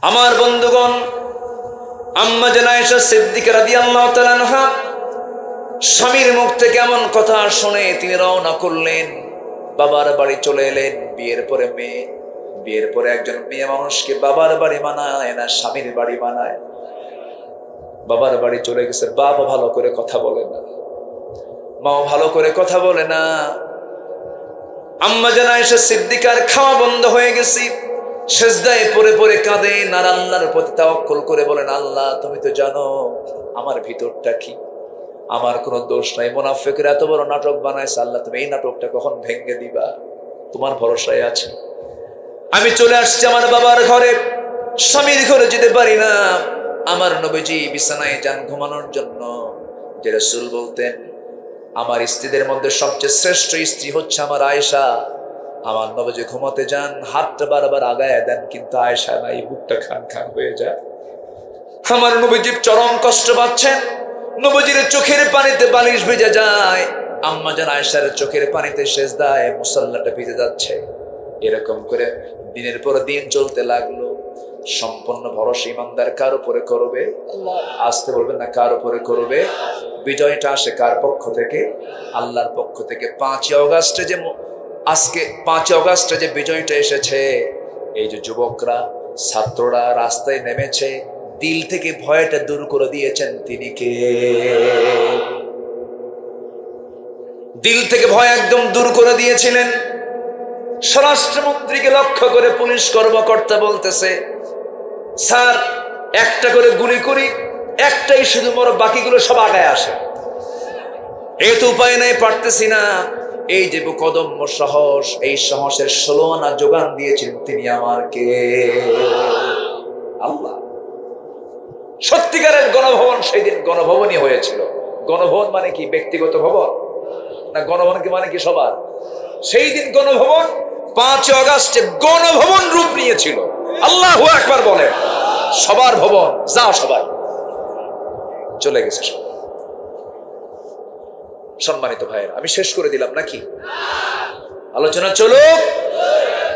আমার বন্ধুগণ, আম্মা জান আয়েশা সিদ্দিকা রাদিয়াল্লাহু তাআলা আনহা স্বামীর মুখ থেকে এমন কথা শুনে তিনি রওনা করলেন, বাবার বাড়ি চলে এলেন। বিয়ের পরে একজন মেয়ে মানুষকে বাবার বাড়ি মানায় না, স্বামীর বাড়ি মানায়। বাবার বাড়ি চলে গেছে, বাবা ভালো করে কথা বলে না, মাও ভালো করে কথা বলে না। আম্মা জান আয়েশা সিদ্দিকার খাওয়া বন্ধ হয়ে গেছে, সেজদায় পড়ে পড়ে কাঁদেন আর আল্লাহর প্রতি তাওয়াক্কুল করে বলেন, আল্লাহ তুমি তো জানো আমার ভিতরটা কি, আমার কোনো দোষ নাই। মুনাফিকরা এত বড় নাটক বানাইছে, আল্লাহ তুমি এই নাটকটা কখন ভেঙে দিবা, তোমার ভরসায় আছে। আমি চলে আসছি আমার বাবার ঘরে, স্বামীর ঘরে যেতে পারি না। আমার নবীজি বিছানায় যান ঘুমানোর জন্য। যে রাসূল বলতেন, আমার স্ত্রীদের মধ্যে সবচেয়ে শ্রেষ্ঠ স্ত্রী হচ্ছে আমার আয়েশা। আমার নবীজি ঘুমাতে যান, হাতটা বারবার আগায় দেন, কিন্তু আয়েশা নাই, বুকটা খান খান হয়ে যায়। আমার নবীজি চরম কষ্ট পাচ্ছেন, নবীজির চোখের পানিতে বালিশ ভিজে যায়, আম্মা জান আয়েশার চোখের পানিতে সেজদায় মুসাল্লাটা ভিজে যাচ্ছে। এরকম করে দিনের পর দিন চলতে লাগলো। সম্পূর্ণ ভরসা ইমানদার কার উপরে করবে? আসতে বলবেন না, কার উপরে করবে? বিজয়টা আসে কার পক্ষ থেকে? আল্লাহর পক্ষ থেকে। 5 অগাস্টে যে বিজয়টা এসেছে, এই যে যুবকরা ছাত্ররা রাস্তায় নেমেছে, দিল থেকে ভয়টা দূর করে দিয়েছেন তিনি কে? দিল থেকে ভয় একদম দূর করে দিয়েছিলেন। স্বরাষ্ট্রমন্ত্রীকে লক্ষ্য করে পুলিশ কর্মকর্তা বলতেছে, স্যার একটা করে গুলি করি, একটাই শুধু মরো, বাকিগুলো সব আগায় আসে। এই তো উপায় নাই, পারতেছি না। এই যে কদম্য সাহস, এই সাহসের 16 আনা যোগান দিয়েছিলেন তিনি আমার কে? আল্লাহ। সত্যিকারের গণভবন সেই দিন গণভবনই হয়েছিল। গণভবন মানে কি ব্যক্তিগত ভবন না, গণভবন কি মানে কি সবার? সেই দিন গণভবন 5 অগাস্টে গণভবন রূপ নিয়েছিল। আল্লাহু আকবার বলে, সবার ভবন, যাও সবাই চলে গেছে। সম্মানিত ভাইয়েরা, আমি শেষ করে দিলাম নাকি? আলোচনা চলুক,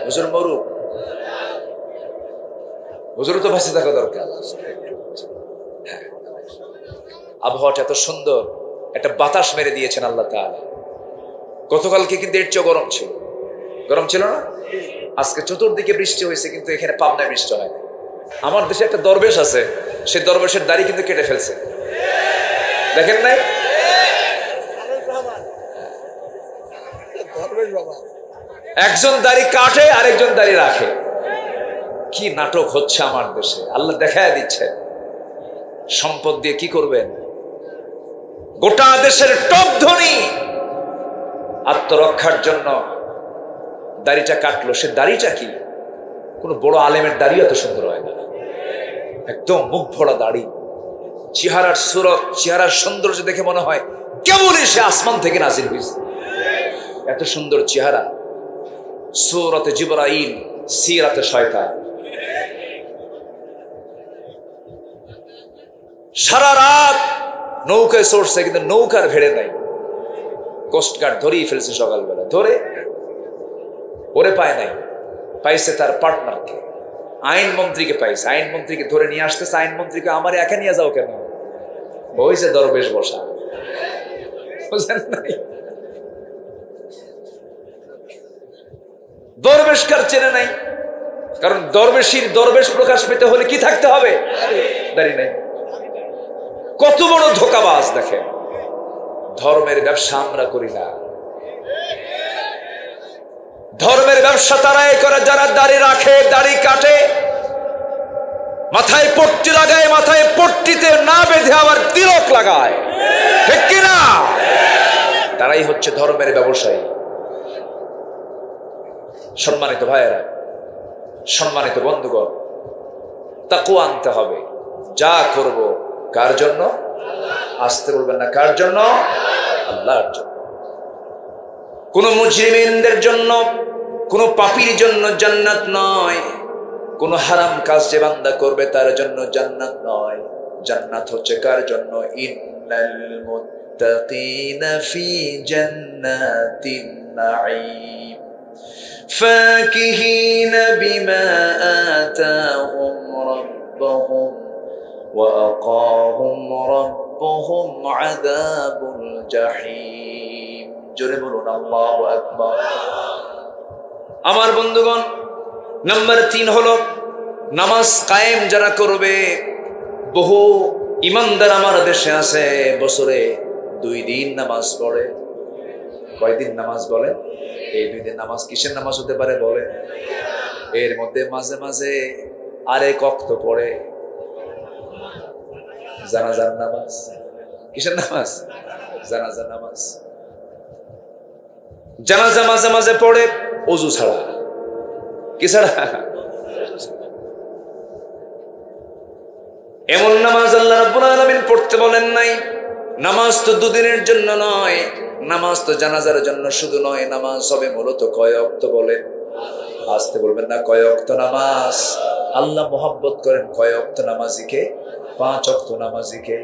হুজুর মরুক, হুজুর তো ভাসে থাকা দরকার। আবহাওয়াটা এত সুন্দর, একটা বাতাস মেরে দিয়েছেন আল্লাহ তাআলা। গতকালকে কিন্তু এর চেয়ে গরম ছিল, গরম ছিল না? আজকে চতুর্দিকে বৃষ্টি হয়েছে, কিন্তু এখানে পাবনায় বৃষ্টি হয় না। আমার দেশে একটা দরবেশ আছে, সেই দরবেশের দাড়ি কিন্তু কেটে ফেলছে, দেখেন নাই? একজন দাড়ি কাটে, আরেকজন দাড়ি রাখে। কি নাটক হচ্ছে আমার দেশে, আল্লাহ দেখায় দিচ্ছে। সম্পদ দিয়ে কি করবেন? গোটা দেশের টপ ধনী আত্মরক্ষার জন্য দাড়িটা কাটলো। সে দাড়িটা কি, কোন বড় আলেমের দাড়ি এত সুন্দর হয় না, একদম মুখ ভরা দাড়ি। চেহারার সুরত, চেহারার সৌন্দর্য দেখে মনে হয় কেবলই সে আসমান থেকে নাজিল হয়েছে। এত সুন্দর চেহারা, সূরাতে জিবরাইল, সিরাতে শয়তান। সারা রাত নৌকায় চড়ছে, কিন্তু নৌকার ভেড়ে নাই। কোস্টগার্ড ধরেই ফেলছে সকালবেলা, ধরে ওরে পায় নাই, পাইছে তার পার্টনারকে, আইনমন্ত্রীকে পাইছে। আইনমন্ত্রীকে ধরে নিয়ে আসতেছে, আইনমন্ত্রীকে আমার একা নিয়ে যাও কেন? হয়েছে দরবেশ বসা, বুঝলেন নাই? দরবেশ কার চেনে নাই, কারণ দরবেশ প্রকাশ পেতে হলে কি থাকতে হবে? দাড়ি নাই। কত বড় ধোঁকাবাজ দেখেন। ধর্মের ব্যবসা আমরা করি না, ধর্মের ব্যবসা তারাই করে যারা দাড়ি রাখে, দাড়ি কাটে, মাথায় পট্টি লাগায়, মাথায় পট্টিতে না বেঁধে আবার তিলক লাগায়, ঠিক কিনা? তারাই হচ্ছে ধর্মের ব্যবসায়ী। সম্মানিত ভাইয়েরা, সম্মানিত বন্ধুগণ, তাকওয়া আনতে হবে। যা করব কার জন্য? আসতে বলবেন না, কার জন্য? আল্লাহর জন্য। কোন মুজরিমিনদের জন্য, কোন পাপীর জন্য জান্নাত নয়। কোন হারাম কাজ যে বান্দা করবে তার জন্য জান্নাত নয়। জান্নাত হচ্ছে কার জন্য? ইন্নাল মুত্তাকিনা ফি জান্নাতিন নাঈম ফাকিহিনা বিমা আতাহুম ربهم ووقاهم ربهم عذاب الجحيم জোরে বলুন আল্লাহু আকবার। আমার বন্ধুগণ, নাম্বার 3 হলো নামাজ কায়েম যারা করবে। বহু ইমানদার আমার দেশে আছে, বছরে 2 দিন নামাজ পড়ে। কয়দিন নামাজ বলে? এই 2 দিন নামাজ কিসের নামাজ হতে পারে বলে? এর মধ্যে মাঝে মাঝে আরেক ওয়াক্ত পড়ে জানাজার নামাজ। কিসের নামাজ? জানাজার নামাজ। জানাজা মাঝে মাঝে পড়ে ওযু ছাড়া। কি ছাড়া? এমন নামাজ আল্লাহ রাব্বুল আলামিন পড়তে বলেন নাই। নামাজ তো 2 দিনের জন্য নয়, নামাজ তো জানাজার জন্য শুধু নয়। নামাজ হবে মূলত কয় ওয়াক্ত বলেন? আসতে বলবেন না, কয় ওয়াক্ত নামাজ? আল্লাহ মোহাব্বত করেন কয় ওয়াক্ত নামাজিকে? 5 ওয়াক্ত নামাজিকে।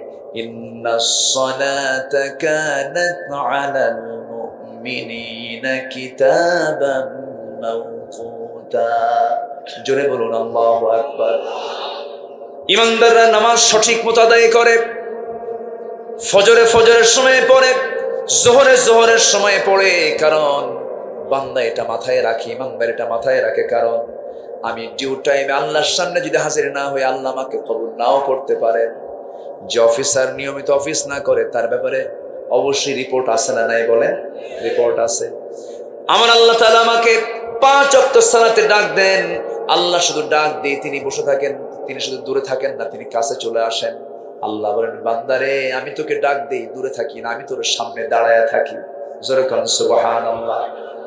ইন্নাস সালাতা কানাত আলাল মুমিনিনা কিতাবাম মাওকুতা। জোরে বলুন আল্লাহু আকবার। ইমানদাররা নামাজ সঠিক মতো আদায় করে। ফজরের সময় পড়ে, জোহরের সময় পড়ে। কারণ বান্দা এটা মাথায় রাখে, ইমানদার এটা মাথায় রাখে, কারণ আমি ডিউ টাইমে আল্লাহর সামনে যদি হাজির না হই, আল্লাহ আমাকে কবুল নাও করতে পারেন। যে অফিসার নিয়মিত অফিস না করে, তার ব্যাপারে অবশ্যই রিপোর্ট আছে না নাই বলেন? রিপোর্ট আছে। আমার আল্লাহ তাআলা আমাকে 5 ওয়াক্ত সালাতে ডাক দেন। আল্লাহ শুধু ডাক দিয়ে তিনি বসে থাকেন, তিনি শুধু দূরে থাকেন না, তিনি কাছে চলে আসেন। আল্লাহ বলেন, বান্দারে আমি তোকে ডাক দেই, দূরে থাকি না, আমি তোর সামনে দাঁড়ায় থাকি। জোরে কোন সুবহানাল্লাহ।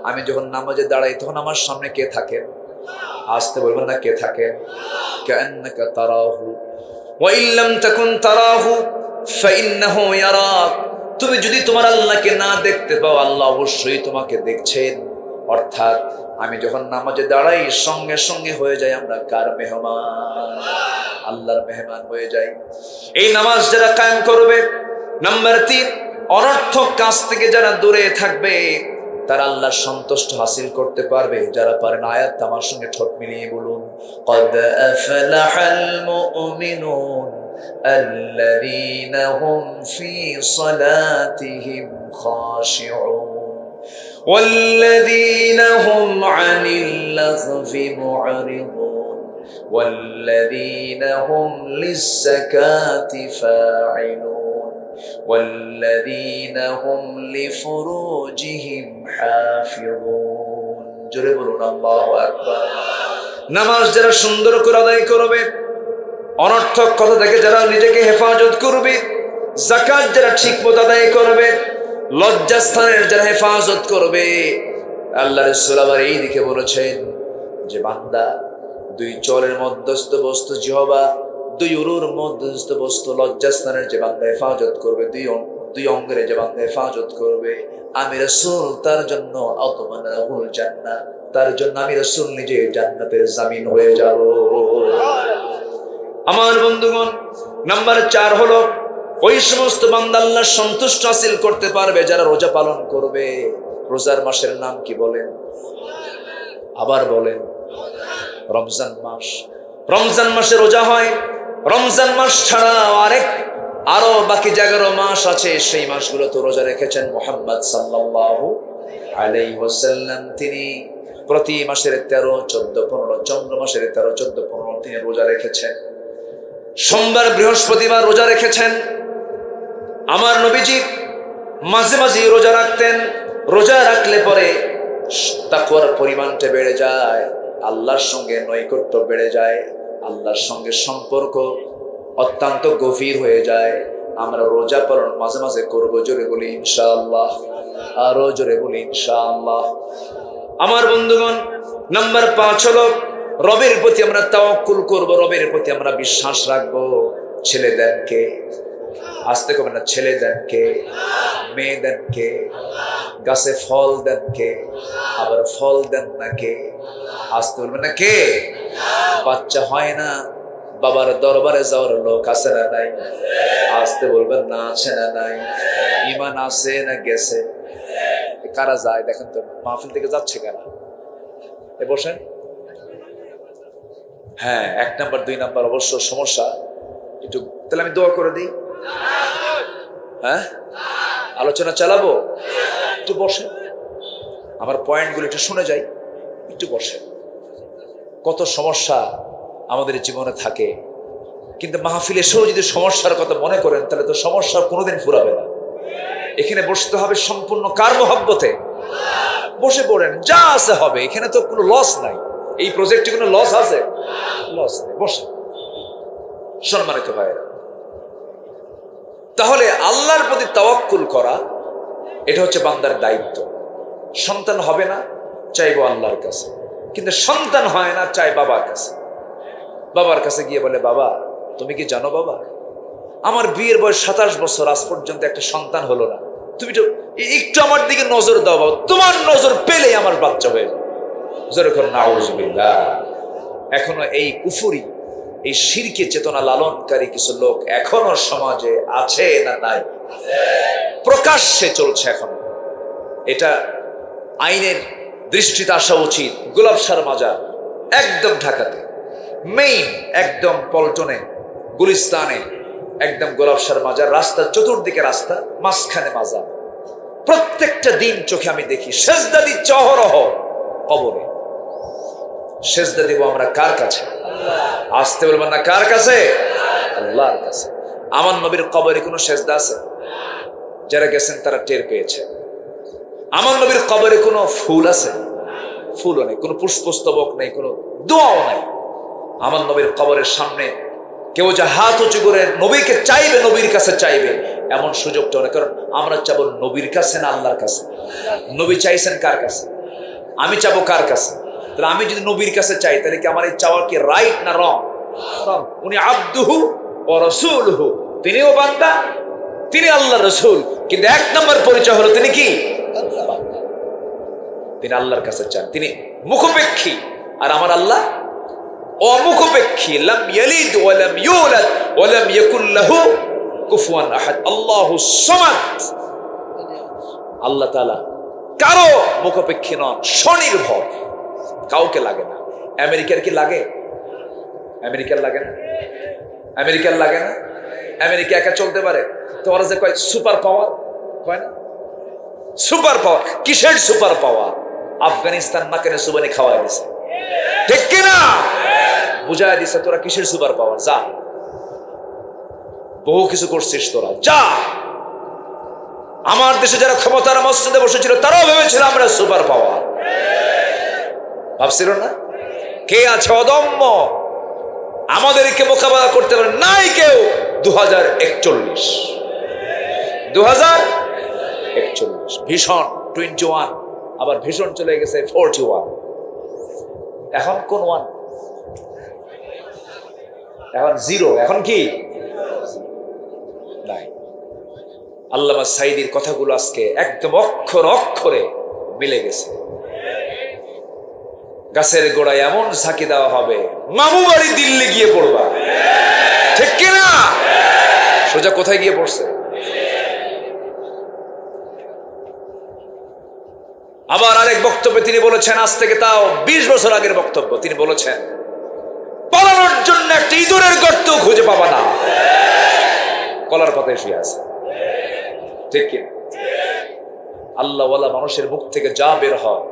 আমি যখন নামাজে দাঁড়াই তখন আমার সামনে কে থাকেন? আসতে বলবেন না, কে থাকেন? কান্নাকা তারাহু ওয়া ইল্লাম তাকুন তারাহু ফাইন্নাহু ইয়ারাক। তুমি যদি তোমার আল্লাহকে না দেখতে পাও, আল্লাহ অবশ্যই তোমাকে দেখছেন। অর্থাৎ আমি যখন নামাজে দাঁড়াই, সঙ্গে সঙ্গে হয়ে যায় আমরা কার মেহমান? আল্লাহর মেহমান হয়ে যাই। এই নামাজ যারা কায়েম করবে, নাম্বার 3, অনর্থক কাজ থেকে যারা দূরে থাকবে, তারা আল্লাহর সন্তুষ্ট হাসিল করতে পারবে। যারা পারেন আয়াত আমার সঙ্গে ঠোঁট মিলিয়ে বলুন, قد أفلح المؤمنون الذين هم في صلاتهم خاشعون والذين هم عن اللغو معرضون والذين هم للزكاة فاعلون والذين هم لفروجهم حافظون জোরে বলুন আল্লাহু আকবার। নামাজ যারা সুন্দর করে আদায় করবে, অনর্থক কথা থেকে যারা নিজেকে হেফাজত করবে, যাকাত যারা ঠিকমতো আদায় করবে, লজ্জাস্থানের যারা হেফাজত করবে, আল্লাহ রাসূল আবার এই দিকে বলেছেন যে বান্দা 2 চলের মধ্যস্থ বস্তু জিহবা, 2 উরুর মধ্যস্থ বস্তু লজ্জাস্থানের যে বান্দা হেফাজত করবে, 2 অঙ্গের যে বান্দা হেফাজত করবে, আমি রাসূল তার জন্য আতমানাহুল জান্নাহ, তার জন্য আমি রাসূল নিজে জান্নাতের জামিন হয়ে যাব। আমার বন্ধুগণ, নাম্বার 4 হলো ওই সমস্ত বান্দা আল্লাহর সন্তুষ্ট হাসিল করতে পারবে যারা রোজা পালন করবে। রোজার মাসের নাম কি বলেন? আবার বলেন, রমজান মাস। রমজান মাসে রোজা হয়। রমজান মাস ছাড়া আরো বাকি 11 মাস আছে, সেই মাসগুলো তো রোজা রেখেছেন মুহাম্মদ সাল্লাল্লাহু আলাইহি ওয়াসাল্লাম। তিনি প্রতি মাসের 13, 14, 15, চন্দ্র মাসের 13, 14, 15 তিনি রোজা রেখেছেন। সোমবার, বৃহস্পতিবার রোজা রেখেছেন। আমার নবীজি মাঝে মাঝে রোজা রাখতেন। রোজা রাখলে পরে তাকওয়ার পরিমাণটা বেড়ে যায়, আল্লাহর সঙ্গে নৈকট্য বেড়ে যায়, আল্লাহর সঙ্গে সম্পর্ক অত্যন্ত গভীর হয়ে যায়। আমরা রোজা পালন মাঝে মাঝে করবো। জোরে বলি ইনশাআল্লাহ, আরো জোরে বলি ইনশাআল্লাহ। আমার বন্ধুগণ, নাম্বার 5 হলো রবের প্রতি আমরা তাওয়াক্কুল করব, রবের প্রতি আমরা বিশ্বাস রাখবো। ছেলে দেন কে? আসতে কবে না, ছেলে দেন কে? মেয়ে দেন কে? গাছে ফল দেন কে? আবার ফল দেন না কে? আসতে বলবেন না কে? বাচ্চা হয় না, বাবার দরবারে যাওয়ার লোক আছে না নাই? আসতে বলবেন না আছে না নাই? ঈমান আছে না গেছে? কারা যায় দেখেন তো, মাহফিল থেকে যাচ্ছে কারা? এ বসেন, হ্যাঁ, 1 নাম্বার 2 নাম্বার অবশ্য সমস্যা একটু, তাহলে আমি দোয়া করে দিই। হ্যাঁ, আলোচনা চালাবো, একটু বসে আমার পয়েন্টগুলো একটু শুনে যাই, একটু বসে। কত সমস্যা আমাদের জীবনে থাকে, কিন্তু মাহফিল এসেও যদি সমস্যার কথা মনে করেন তাহলে তো সমস্যা কোনোদিন ফুরাবে না। এখানে বসতে হবে সম্পূর্ণ কার মহব্বতে, বসে পড়েন, যা আছে হবে, এখানে তো কোনো লস নাই, এই প্রজেক্টে কোনো লস আছে? লস নেই, বসে। সম্মানিত ভাইয়েরা, তাহলে আল্লাহর প্রতি তাওয়াক্কুল করা এটা হচ্ছে বান্দার দায়িত্ব। সন্তান হবে না, চাইবো আল্লাহর কাছে, কিন্তু সন্তান হয় না, চাই বাবার কাছে। বাবার কাছে গিয়ে বলে, বাবা তুমি কি জানো বাবা, আমার বিয়ের বয়স 27 বছর, আজ পর্যন্ত একটা সন্তান হলো না, তুমি তো একটু আমার দিকে নজর দাও বাবা, তোমার নজর পেলেই আমার বাচ্চা হয়ে যাবে। যেরকম নাউজুবিল্লাহ, এখনো এই কুফরি, এই শিরকে চেতনা লালনকারী কিছু লোক এখনো সমাজে আছে না নাই? প্রকাশ্যে চলছে এখনো। এটা আইনের দৃষ্টিতে আসা উচিত। গোলাপসার মাজার একদম ঢাকাতে, মেইন একদম পল্টনে, গুলিস্তানে একদম গোলাপসার মাজার, রাস্তা চতুর্দিকে রাস্তা, মাঝখানে মাজার। প্রত্যেকটা দিন চোখে আমি দেখি সেজদা দিচ্ছে অহরহ কবরে। সেজদা দিব আমরা কার কাছে? আসতে বলবেন না, কার কাছে? আল্লাহর কাছে। আমার নবীর কবরে কোনো সেজদা আছে? যারা গেছেন তারা টের পেয়েছে। আমার নবীর কবরে কোনো ফুল আছে? ফুলও নেই, কোনো পুষ্পস্তবক নেই, কোনো দোয়াও নাই। আমার নবীর কবরের সামনে কেউ যে হাত উঁচু করে নবীকে চাইবে, নবীর কাছে চাইবে, এমন সুযোগটা অনেক। কারণ আমরা চাবো নবীর কাছে না আল্লাহর কাছে? নবী চাইছেন কার কাছে? আমি চাবো কার কাছে? তাহলে আমি যদি নবীর কাছে চাই, তাহলে কি আমার এই চাওয়া কি রাইট না রং? উনি আব্দুহু ওয়া রাসূলুহু, তিনিও বান্দা, তিনি আল্লাহর রাসূল, কিন্তু 1 নম্বর পরিচয় হলো তিনি কি? তিনি আল্লাহর কাছে চান, তিনি মুখাপেক্ষী। আর আমার আল্লাহ অমুখাপেক্ষী। লাম ইয়ালিদ ওয়া লাম ইউলাদ ওয়া লাম ইয়াকুল লাহু কুফুয়ান আহাদ। আল্লাহুস সামাদ। আল্লাহ তাআলা কারো মুখাপেক্ষী নন, স্বনির্ভর, কাউকে লাগে না। আমেরিকার কি লাগে? আমেরিকার লাগে না? আমেরিকার লাগে না? আমেরিকা একা চলতে পারে? তো ওরা যে কয় সুপার পাওয়ার, কয় না সুপার পাওয়ার? কিসের সুপার পাওয়ার? আফগানিস্তান নাকেনে সুবানি খাওয়াই দিছে, ঠিক কিনা? বুঝাই দিছে তোরা কিসের সুপার পাওয়ার, যা, বহু কিছু করছিস তোরা, যা। আমার দেশে যারা ক্ষমতার মসজিদে বসেছিল তারাও ভেবেছিল আমরা সুপার পাওয়ার, ভাবছিল না? কে আছে অদম্য আমাদেরকে মোকাবেলা করতে পারে? নাই কেউ। 2041 ভীষণ 21, আবার ভীষণ চলে গেছে 41, এখন কোন ওয়ান? এখন 0, এখন কি নাই। আল্লামা সাঈদীর কথাগুলো আজকে একদম অক্ষর অক্ষরে মিলে গেছে। গাছের গোড়ায় এমন ঝাঁকি দেওয়া হবে, মামু বাড়ি দিল্লি গিয়ে পড়বা, ঠিক কিনা? সোজা কোথায় গিয়ে পড়ছে? আবার আরেক বক্তব্যে তিনি বলেছেন, আজ থেকে তাও 20 বছর আগের বক্তব্য, তিনি বলেছেন পালানোর জন্য একটা ইঁদুরের গর্ত খুঁজে পাবা না, কলার পাতায় শুয়ে আছে, ঠিক কিনা? আল্লাহওয়ালা মানুষের মুখ থেকে যা বের হয়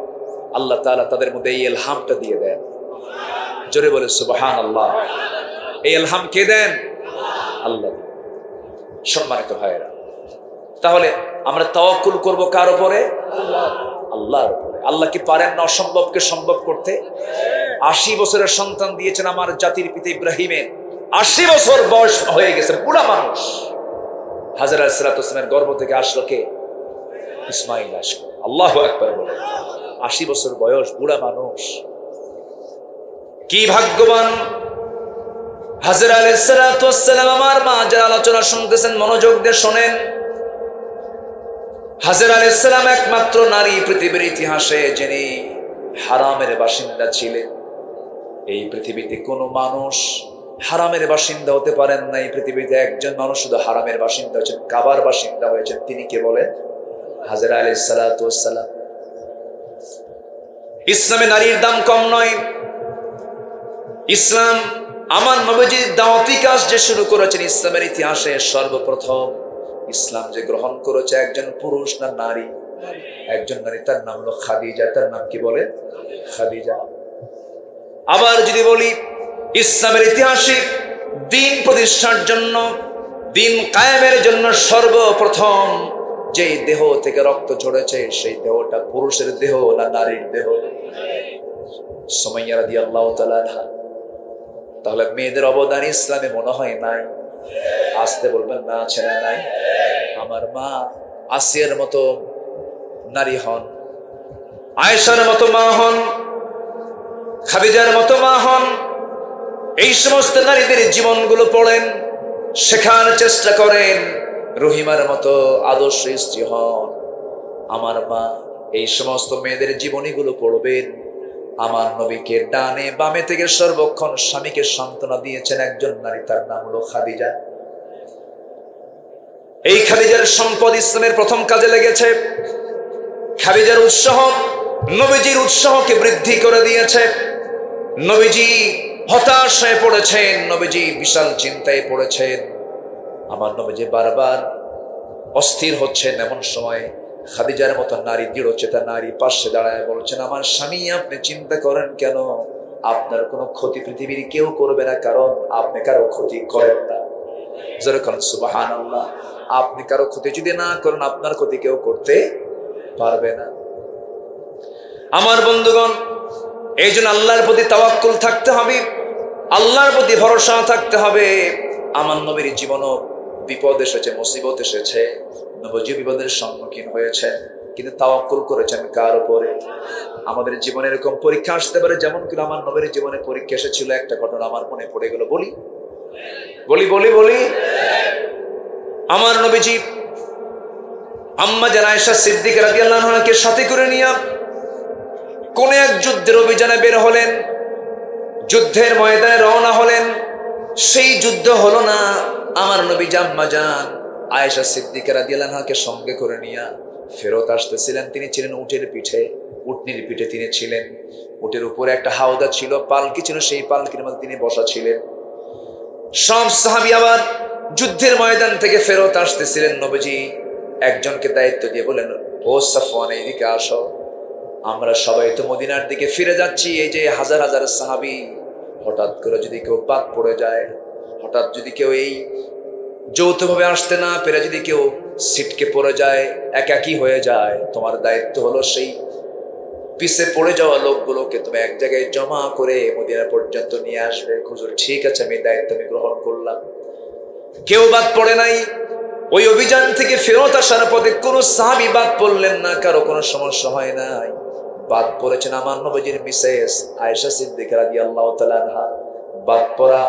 আল্লাহ তাআলা তাদের মধ্যে এই ইলহামটা দিয়ে দেন। জোরে বলে সুবহানাল্লাহ। এই ইলহাম কে দেন? আল্লাহ। সম্মানিত ভাইয়েরা, তাহলে আমরা তাওয়াক্কুল করব কার উপরে? আল্লাহর উপরে। আল্লাহ কি পারেন না অসম্ভবকে সম্ভব করতে? 80 বছরের সন্তান দিয়েছেন আমার জাতির পিতা ইব্রাহিমের। 80 বছর বয়স হয়ে গেছে, বুড়া মানুষ। হাজর আলাইহিস সালাতু ওয়াস সালামের গর্ভ থেকে আসলো কে? ইসমাঈল আসলো। আল্লাহু আকবার বলে। 80 বছর বয়স, বুড়া মানুষ। কি ভাগ্যবান হাজর আলাইহিস সালাতু ওয়াস সালাম। আমার মা যারা আলোচনা শুনতেছেন মনোযোগ দিয়ে শোনেন। হাজর আলাইহিস সালাম একমাত্র নারী পৃথিবীর ইতিহাসে যিনি হারামের বাসিন্দা ছিলেন। এই পৃথিবীতে কোনো মানুষ হারামের বাসিন্দা হতে পারেন না। এই পৃথিবীতে একজন মানুষ শুধু হারামের বাসিন্দা হয়েছেন, কাবার বাসিন্দা হয়েছেন। তিনি কে বলেন? হাজর আলাইহিস সালাতু ওয়াস সালাম। ইসলামে নারীর দাম কম নয়, ইসলাম আমার নবীজির দাওয়াতি কাজ যে শুরু করেছেন, ইসলামের ইতিহাসে সর্বপ্রথম ইসলাম যে গ্রহণ করেছে একজন পুরুষ না নারী? একজন নারী, তার নাম হলো খাদিজা। তার নাম কি বলে? খাদিজা। আবার যদি বলি ইসলামের ইতিহাসে দ্বীন প্রতিষ্ঠার জন্য, দ্বীন কায়েমের জন্য সর্বপ্রথম যে দেহ থেকে রক্ত ঝরেছে সেই দেহটা পুরুষের দেহ না নারীর দেহ? সুমাইয়া রাদিয়াল্লাহু তাআলা আনহা। তাহলে মেয়েদের অবদান ইসলামে মনে হয় নাই? আসতে বলবেন না, আছে না নাই? আমার মা আসিয়ার মতো নারী হন, আয়েশার মতো মা হন, খাদিজার মতো মা হন। এই সমস্ত নারীদের জীবনগুলো পড়েন, শেখার চেষ্টা করেন, রহিমার মতো আদর্শ স্ত্রী হন। আমার মা এই সমস্ত মেয়েদের জীবনীগুলো পড়বেন। আমার নবীকে ডানে বামে থেকে সর্বক্ষণ স্বামীকে সান্ত্বনা দিয়েছেন একজন নারী, তার নাম হলো খাদিজা। এই খাদিজার সম্পদ ইসলামের প্রথম কাজে লেগেছে। খাদিজার উৎসাহ নবীজির উৎসাহকে বৃদ্ধি করে দিয়েছে। নবীজি হতাশ হয়ে পড়েছেন, নবীজি বিশাল চিন্তায় পড়েছেন। আমার নবীজি বারবার অস্থির হচ্ছেন। এমন সময় খাদিজার মতো নারী, দৃঢ়চেতা নারী পাশে দাঁড়ায় বলছেন, আমার স্বামী আপনি চিন্তা করেন কেন? আপনার কোনো ক্ষতি পৃথিবীর কেউ করবে না, কারণ আপনি কারো ক্ষতি করেন না। যেরকম সুবহানাল্লাহ, আপনি কারো ক্ষতি যদি না করেন আপনার ক্ষতি কেউ করতে পারবে না। আমার বন্ধুগণ, এই জন্য আল্লাহর প্রতি তাওয়াক্কুল থাকতে হবে, আল্লাহর প্রতি ভরসা থাকতে হবে। আমার নবীর জীবনও বিপদ এসেছে, মুসিবত এসেছে, নবী বিপদের সম্মুখীন হয়েছে, কিন্তু তাওয়াক্কুল করেছেন কার উপরে? আমাদের জীবনে এরকম পরীক্ষা আসতে পারে, যেমন কি আমার নবীর জীবনে পরীক্ষা এসেছিল। একটা ঘটনা আমার মনে পড়ে গেল, বলি বলি বলি বলি আমার নবীজি আম্মা জান আয়েশা সিদ্দিকা রাদিয়াল্লাহু আনহাকে সাথে করে নিয়ে কোন এক যুদ্ধের অভিযানে বের হলেন, যুদ্ধের ময়দানে রওনা হলেন। সেই যুদ্ধ হলো না। আমার নবীজি আম্মা জান আয়েশা সিদ্দিকা রাদিয়াল্লাহু আনহাকে সঙ্গে করে নিয়ে ফেরত আসতেছিলেন। তিনি ছিলেন উটের পিঠে, উটনির পিঠে তিনি ছিলেন। উটের উপরে একটা হাওদা ছিল, পালকি ছিল, সেই পালকির মধ্যে তিনি বসা ছিলেন। সব সাহাবী আবার যুদ্ধের ময়দান থেকে ফেরত আসতেছিলেন। নবীজি একজনকে দায়িত্ব দিয়ে বলেন, ও সাফওয়ান, এদিকে আসো, আমরা সবাই তো মদিনার দিকে ফিরে যাচ্ছি। এই যে হাজার হাজার সাহাবী, হঠাৎ করে যদি কেউ বাদ পড়ে যায়, হঠাৎ যদি কেউ এই যৌথভাবে আসতে না পেরে যদি কেউ ছিটকে পড়ে যায়, একাকী হয়ে যায়, তোমার দায়িত্ব হলো সেই পিছে পড়ে যাওয়া লোকগুলোকে তুমি এক জায়গায় জমা করে মদিনা পর্যন্ত নিয়ে আসবে। হুজুর, ঠিক আছে, আমি দায়িত্ব আমি গ্রহণ করলাম। কেউ বাদ পড়ে নাই। ওই অভিযান থেকে ফেরত আসার পথে কোনো সাহাবী বাদ পড়লেন না, কারো কোনো সমস্যা হয় নাই। বাদ পড়েছেন আমার নবীজির মিসেস আয়েশা সিদ্দিকা রাদিয়াল্লাহু তাআলা আনহা। বাদ পড়া,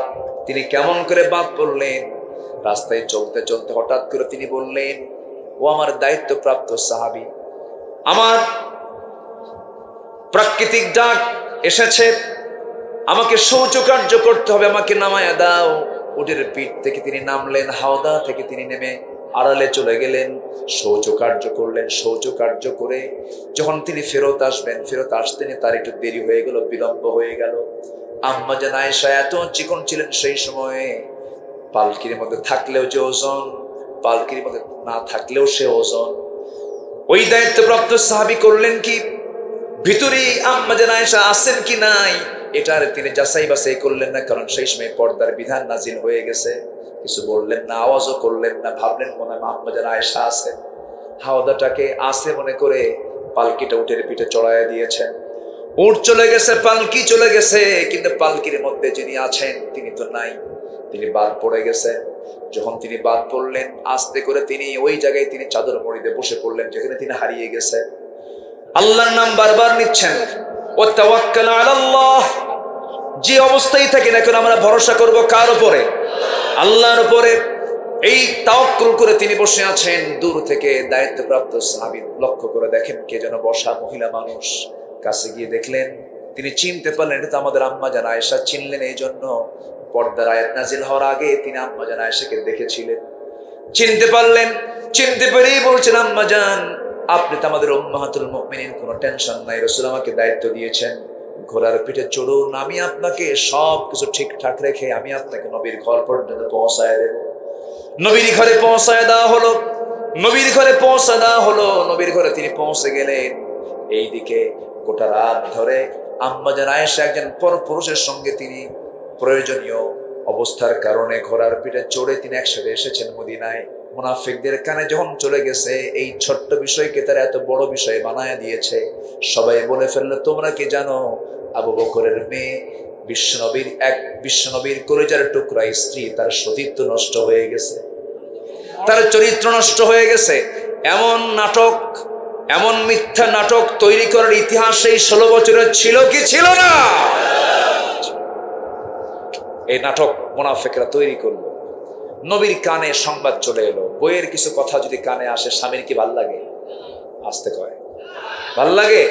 তিনি কেমন করে বাদ পড়লেন? রাস্তায় চলতে চলতে হঠাৎ করে তিনি বললেন, ও আমার দায়িত্বপ্রাপ্ত সাহাবী, আমার প্রাকৃতিক ডাক এসেছে, আমাকে শৌচকার্য করতে হবে, আমাকে নামায়া দাও। উটের পিঠ থেকে তিনি নামলেন, হাওদা থেকে তিনি নেমে আড়ালে চলে গেলেন, শৌচকার্য করলেন। শৌচকার্য করে যখন তিনি ফেরত আসবেন, ফেরত আসতেন তার একটু দেরি হয়ে গেল, বিলম্ব হয়ে গেল। আম্মা জান আয়েশা এত চিকন ছিলেন সেই সময়ে, পালকির মধ্যে থাকলেও যে ওজন, পালকির মধ্যে না থাকলেও সে ওজন। ওই দায়িত্বপ্রাপ্ত সাহাবী করলেন কি, ভিতরে আম্মা জান আয়েশা আছেন কি নাই এটার তিনি যাচাই বাছাই করলেন না, কারণ সেই সময় পর্দার বিধান নাজিল হয়ে গেছে। কিছু বললেন না, আওয়াজও করলেন না, ভাবলেন মনে হয় আম্মা জান আয়েশা আছে। হাওদাটাকে আছে মনে করে পালকিটা উটের পিঠে চড়াইয়া দিয়েছেন। উট চলে গেছে, পালকি চলে গেছে, কিন্তু পালকির মধ্যে যিনি আছেন তিনি তো নাই, তিনি বাদ পড়ে গেছেন। যখন তিনি বাদ পড়লেন, আস্তে করে তিনি ওই জায়গায় তিনি চাদর মুড়িতে বসে পড়লেন যেখানে তিনি হারিয়ে গেছেন। আল্লাহর নাম বারবার নিচ্ছেন, ও তাওয়াক্কাল আলাল্লাহ। যে অবস্থায় থাকি না কেন আমরা ভরসা করব কার উপরে? আল্লাহর উপরে। এই তাওয়াক্কুল করে তিনি বসে আছেন। দূর থেকে দায়িত্বপ্রাপ্ত সাহাবী লক্ষ্য করে দেখেন কে যেন বসা, মহিলা মানুষ। কাছে গিয়ে দেখলেন, তিনি চিনতে পারলেন এটা তো আমাদের আম্মা জান আয়েশা। চিনলেন এই জন্য পর্দার আয়াত নাজিল হওয়ার আগে তিনি আম্মা জান আয়েশাকে দেখেছিলেন। চিনতে পারলেন, চিনতে পেরেই বলছেন, আম্মা জান আপনি তো আমাদের উম্মাহাতুল মুমিনিন, কোনো টেনশন নাই, রাসূল আমাকে দায়িত্ব দিয়েছেন, ঘোড়ার পিঠে চড়ুন, আমি আপনাকে সবকিছু ঠিকঠাক রেখে আমি আপনাকে নবীর ঘর পর্যন্ত পৌঁছায় দেব। নবীর ঘরে পৌঁছায় দেওয়া হলো, নবীর ঘরে পৌঁছা দেওয়া হলো। নবীর ঘরে তিনি পৌঁছে গেলেন। এইদিকে গোটা রাত ধরে আম্মাজান আয়েশা একজন পরপুরুষের সঙ্গে তিনি প্রয়োজনীয় অবস্থার কারণে ঘোড়ার পিঠে চড়ে তিনি একসাথে এসেছেন মদিনায়। মুনাফিকদের কানে যখন চলে গেছে, এই ছোট্ট বিষয়কে তারা এত বড় বিষয় বানায় দিয়েছে। সবাই বলে ফেললো, তোমরা কি জানো আবু বকরের মেয়ে বিশ্বনবীর কলিজার টুকরা স্ত্রী, তার সতীত্ব নষ্ট হয়ে গেছে, তার চরিত্র নষ্ট হয়ে গেছে। এমন নাটক, এমন মিথ্যা নাটক তৈরি করার ইতিহাস এই 16 বছরের ছিল কি ছিল না? এই নাটক মুনাফিকরা তৈরি করলো। নবীর কানে সংবাদ চলে এলো, বইয়ের কিছু কথা যদি কানে আসে, স্বামীর কি ভাল লাগে? আসতে কয় ভাল লাগে?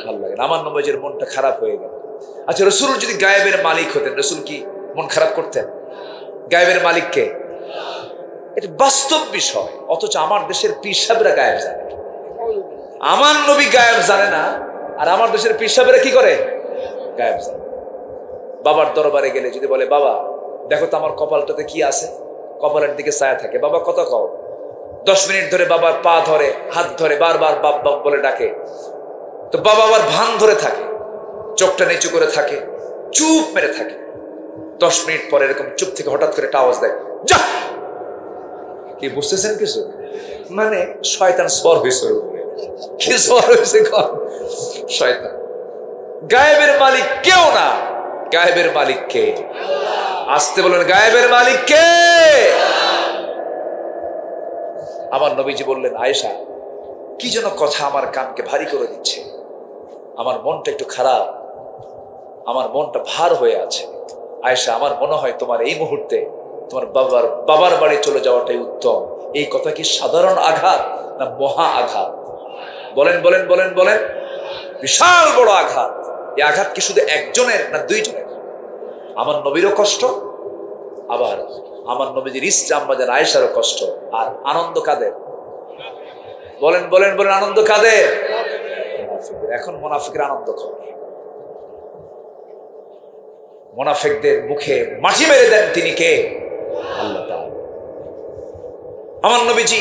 ভাল লাগে না। আমার নবীর মনটা খারাপ হয়ে গেল। আচ্ছা, রসুল যদি গায়েবের মালিক হতেন, রসুল কি মন খারাপ করতেন? গায়েবের মালিক কে? এটা বাস্তব বিষয়। অথচ আমার দেশের পীর সাহেবরা গায়েব জানে। আমার নবী গায়েব জানে না, আর আমার দেশের পীর সাহেবরা কি করে? গায়েব জানে। বাবার দরবারে গেলে যদি বলে, বাবা দেখো তো আমার কপালটাতে কি আছে, কপালের দিকে ছায়া থাকে, বাবা কত কও। 10 মিনিট ধরে বাবার পা ধরে, হাত ধরে, বারবার বাপ বাপ বলে ডাকে। তো বাবা আবার ভান ধরে থাকে, চোখটা নিচু করে থাকে, চুপ মেরে থাকে। 10 মিনিট পরে এরকম চুপ থেকে হঠাৎ করে একটা আওয়াজ দেয়, যা। কি বুঝতেছেন কিছু? মানে শয়তান স্বর হয়েছে, কি স্বর হয়েছে? শয়তান। গায়েবের মালিক কেউ না, গায়েবের মালিক কে? আসতে বলেন, গায়েবের মালিক কে? আমার নবীজি বললেন, আয়েশা কি যেন কথা আমার কানকে ভারী করে দিচ্ছে, আমার মনটা একটু খারাপ, আমার মনটা ভার হয়ে আছে। আয়েশা, আমার মনে হয় তোমার এই মুহূর্তে তোমার বাবার বাড়ি চলে যাওয়াটাই উত্তম। এই কথা কি সাধারণ আঘাত না মহা আঘাত? বলেন বলেন বলেন বলেন। বিশাল বড় আঘাত। এই আঘাত কি শুধু একজনের না 2 জনের? আমার নবীরও কষ্ট, আবার আমার নবীজির স্ত্রী আম্মাজান আয়েশারও কষ্ট। আর আনন্দ কাদের? বলেন বলেন বলেন, আনন্দ কাদের? এখন মুনাফিকের আনন্দ খবর। মুনাফিকদের মুখে মাটি মেরে দেন তিনি কে? আল্লাহ তাআলা। আমার নবীজি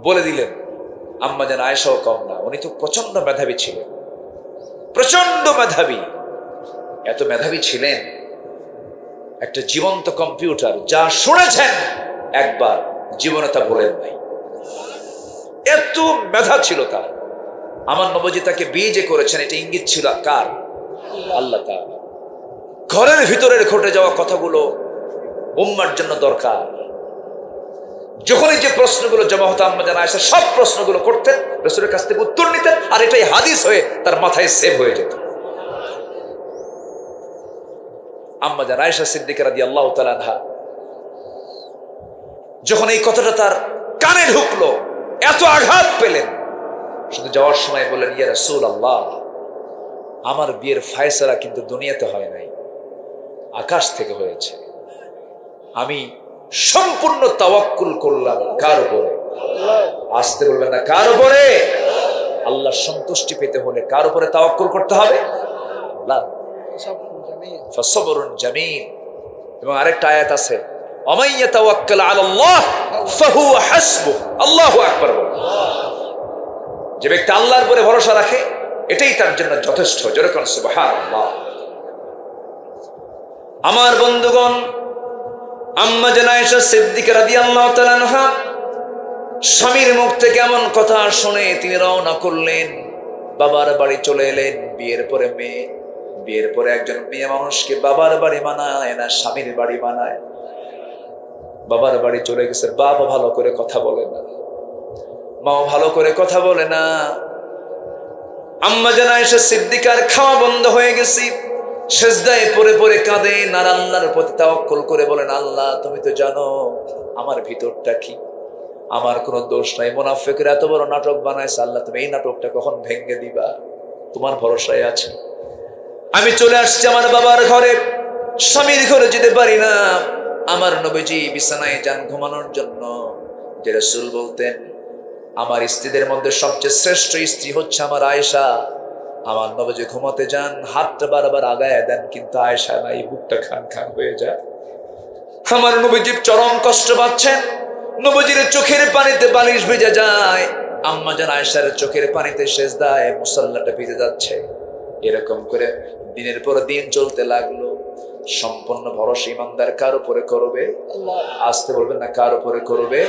বলে দিলেন, আম্মাজান আয়েশাও কম না, উনি তো প্রচন্ড মেধাবী ছিলেন, প্রচন্ড মেধাবী। এত মেধাবী ছিলেন, একটা জীবন্ত কম্পিউটার, যা শুনেছেন একবার জীবনে তা ভোলেন নাই। এত মেধা ছিল তার। আমার নবীজি তাকে বিয়ে যে করেছেন, এটা ইঙ্গিত ছিল কার? আল্লাহ তাআলা। ঘরের ভিতরের ঘটে যাওয়া কথাগুলো উম্মার জন্য দরকার। যখনই যে প্রশ্নগুলো জমা হতো, আম্মাজান আয়েশা সব প্রশ্নগুলো করতেন, রাসূলের কাছ থেকে উত্তর নিতেন, আর এটাই হাদিস হয়ে তার মাথায় সেভ হয়ে যেত। আম্মাজান আয়েশা সিদ্দিকা রাদিয়াল্লাহু তাআলা আনহা যখন এই কথাটা তার কানে ঢুকলো, এত আঘাত পেলেন, শুধু যাওয়ার সময় বললেন, ইয়া রাসূলুল্লাহ, আমার বিয়ের ফয়সালা কিন্তু দুনিয়াতে হয় নাই, আকাশ থেকে হয়েছে। আমি সম্পূর্ণ তাওয়াক্কুল করলাম কার উপরে? আসতে বলবেন না, কার উপরে? আল্লাহর সন্তুষ্টি পেতে হলে কার উপরে তাওয়াক্কুল করতে হবে? আল্লাহ। ফাসবরুন জামিল। এবং আরেকটা আয়াত আছে, ওয়ামান ইয়াতাওয়াক্কাল আলাল্লাহ ফাহুয়া হাসবুহ। আল্লাহু আকবার। যে ব্যক্তি আল্লাহর উপরে ভরসা রাখে, এটাই তার জন্য যথেষ্ট। যেরকম সুবহানাল্লাহ। আমার বন্ধুগণ, আম্মাজান আয়েশা সিদ্দিকা রাদিয়াল্লাহু তাআলা আনহা স্বামীর মুখ থেকে এমন কথা শুনে তিনি রওনা করলেন, বাবার বাড়ি চলে এলেন। বিয়ের পরে একজন মেয়ে মানুষকে বাবার বাড়ি মানায় না, স্বামীর বাড়ি মানায়। বাবার বাড়ি চলে গেছে, বাবা ভালো করে কথা বলে না, মা ভালো করে কথা বলে না। আম্মাজান আয়েশা সিদ্দিকার খাওয়া বন্ধ হয়ে গেছে, সেজদায় পড়ে পড়ে কাঁদেন আর আল্লাহর প্রতি তাওয়াক্কুল করে বলেন, আল্লাহ তুমি তো জানো আমার ভিতরটা কি, আমার কোনো দোষ নাই। মুনাফিকরা এত বড় নাটক বানাইছে, আল্লাহ তুমি এই নাটকটা কখন ভেঙে দিবা? তোমার ভরসায় আছে। আমি চলে আসছি আমার বাবার ঘরে, স্বামীর ঘরে যেতে পারি না। আমার নবীজি বিছানায় যান ঘুমানোর জন্য। যে রাসূল বলতেন, আমার স্ত্রীদের মধ্যে সবচেয়ে শ্রেষ্ঠ স্ত্রী হচ্ছে আমার আয়েশা। আমার নবীজি ঘুমাতে যান, হাতটা বারবার আগায় দেন, কিন্তু আয়েশা নাই, বুকটা খান খান হয়ে যায়। আমার নবীজি চরম কষ্ট পাচ্ছেন, নবীজির চোখের পানিতে বালিশ ভিজে যায়, আম্মা জান আয়েশার চোখের পানিতে সেজদায় মুসাল্লাটা ভিজে যাচ্ছে। এরকম করে দিনের পর দিন চলতে লাগলো। সম্পূর্ণ ভরসা ইমানদার কার উপরে করবে? আসতে বলবেন না, কার উপরে করবে?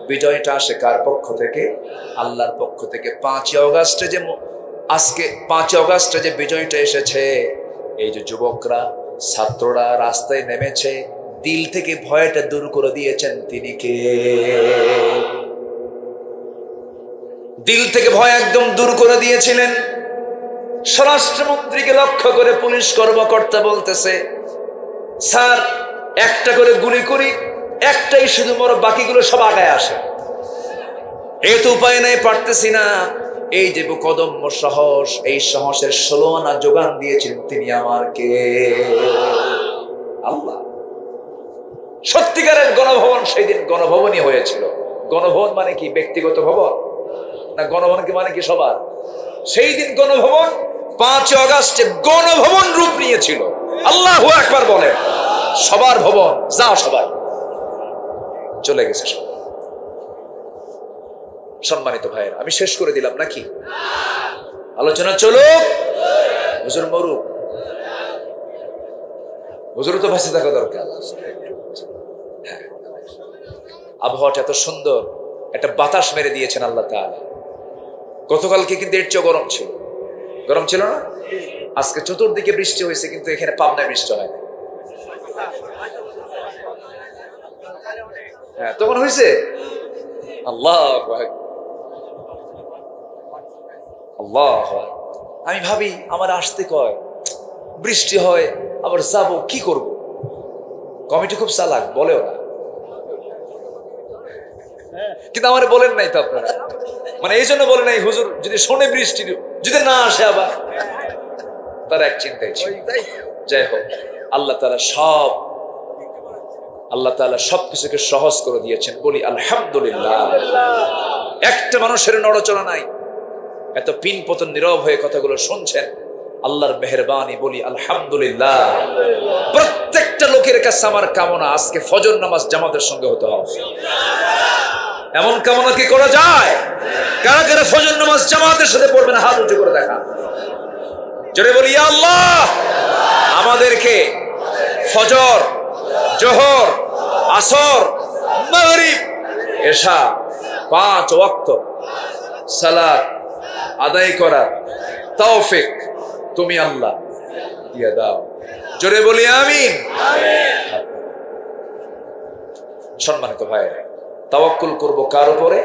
বিজয়টা আসে কার পক্ষ থেকে? আল্লাহর পক্ষ থেকে। 5 অগাস্টে যে আজকে 5 অগাস্টে যে বিজয়টা এসেছে, এই যে যুবকরা ছাত্ররা রাস্তায় নেমেছে, দিল থেকে ভয়টা দূর করে দিয়েছেন তিনি কে? দিল থেকে ভয় একদম দূর করে দিয়েছিলেন। স্বরাষ্ট্রমন্ত্রীকে লক্ষ্য করে পুলিশ কর্মকর্তা বলতেছে, স্যার একটা করে গুলি করি, একটাই শুধু মরো, বাকিগুলো সব আগায় আসে। এই তো উপায় নাই, পারতেছি না। এই যে কদম্য সাহস, এই সাহসের 16 আনা যোগান দিয়েছিলেন তিনি আমার কে? আল্লাহ। সত্যিকারের গণভবন সেই দিন গণভবনই হয়েছিল। গণভবন মানে কি ব্যক্তিগত ভবন না, গণভবন কি মানে কি সবার? সেই দিন গণভবন 5 অগাস্টে গণভবন রূপ নিয়েছিল। আল্লাহু আকবার বলে, সবার ভবন, যাও সবাই চলে গেছে। সম্মানিত ভাইয়েরা, আমি শেষ করে দিলাম নাকি? আলোচনা চলুক, হুজুর মরুক, হুজুর তো ভাসে থাকা দরকার। আবহাওয়াটা এত সুন্দর, একটা বাতাস মেরে দিয়েছেন আল্লাহ তাআলা। গতকালকে কিন্তু এর চেয়ে গরম ছিল, গরম ছিল না? আজকে চতুর্দিকে বৃষ্টি হয়েছে, কিন্তু এখানে পাবনায় বৃষ্টি হয় না। হ্যাঁ, তখন হয়েছে। আল্লাহ আল্লাহ। আমি ভাবি আমার আসতে কয়, বৃষ্টি হয়, আবার যাব, কি করব? কমিটি খুব চালাক, বলেও না, কিন্তু আমার বলেন নাই তো আপনারা, মানে এই জন্য বলে নাই হুজুর যদি শোনে বৃষ্টি যদি না আসে আবার, তার এক চিন্তাই ছিল। যাই হোক, আল্লাহ তাআলা সবকিছুকে সহজ করে দিয়েছেন, বলি আলহামদুলিল্লাহ। একটা মানুষের নড়চড়া নাই, এত পিন পতন নীরব হয়ে কথাগুলো শুনছেন, আল্লাহর মেহেরবানি, বলি আলহামদুলিল্লাহ। প্রত্যেকটা লোকের কাছে আমার কামনা, আজকে ফজর নামাজ জামাতের সঙ্গে হতে হবে। এমন কামনা কি করা যায়? কারা কারা ফজর নামাজ জামাতের সাথে পড়বেন? হাত উঁচু করে দেখা, জোরে বলি ইয়া আল্লাহ, আমাদেরকে ফজর, জোহর, আসর, মাগরিব, এশা 5 ওয়াক্ত সালাত আদায় করার তৌফিক তুমি আল্লাহ দিয়ে দাও। জোরে বলি আমিন। সম্মানিত ভাইরা, তাওয়াক্কুল করব কার উপরে?